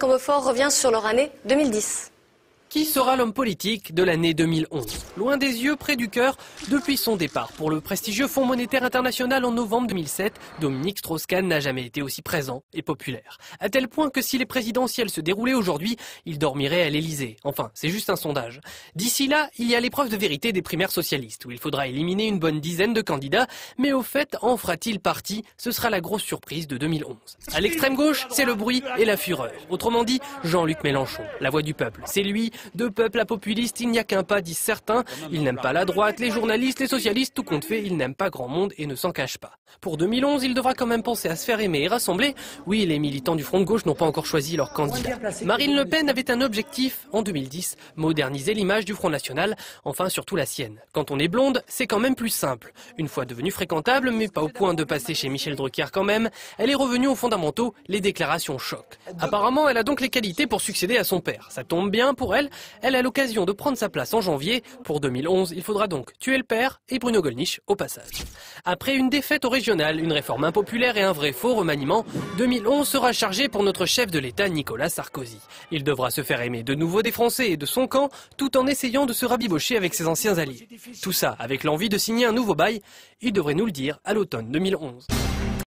Combefort revient sur leur année 2010. Qui sera l'homme politique de l'année 2011? Loin des yeux, près du cœur, depuis son départ pour le prestigieux Fonds monétaire international en novembre 2007, Dominique Strauss-Kahn n'a jamais été aussi présent et populaire. À tel point que si les présidentielles se déroulaient aujourd'hui, il dormirait à l'Elysée. Enfin, c'est juste un sondage. D'ici là, il y a l'épreuve de vérité des primaires socialistes, où il faudra éliminer une bonne dizaine de candidats. Mais au fait, en fera-t-il partie? Ce sera la grosse surprise de 2011. À l'extrême gauche, c'est le bruit et la fureur. Autrement dit, Jean-Luc Mélenchon, la voix du peuple. C'est lui. De peuple à populiste, il n'y a qu'un pas, disent certains. Il n'aime pas la droite, les journalistes, les socialistes, tout compte fait, il n'aime pas grand monde et ne s'en cache pas. Pour 2011, il devra quand même penser à se faire aimer et rassembler. Oui, les militants du Front de gauche n'ont pas encore choisi leur candidat. Marine Le Pen avait un objectif, en 2010, moderniser l'image du Front National, enfin surtout la sienne. Quand on est blonde, c'est quand même plus simple. Une fois devenue fréquentable, mais pas au point de passer chez Michel Drucker quand même, elle est revenue aux fondamentaux, les déclarations choc. Apparemment, elle a donc les qualités pour succéder à son père. Ça tombe bien pour elle. Elle a l'occasion de prendre sa place en janvier. Pour 2011, il faudra donc tuer le père et Bruno Gollnisch au passage. Après une défaite au régional, une réforme impopulaire et un vrai faux remaniement, 2011 sera chargé pour notre chef de l'État Nicolas Sarkozy. Il devra se faire aimer de nouveau des Français et de son camp, tout en essayant de se rabibocher avec ses anciens alliés. Tout ça avec l'envie de signer un nouveau bail. Il devrait nous le dire à l'automne 2011.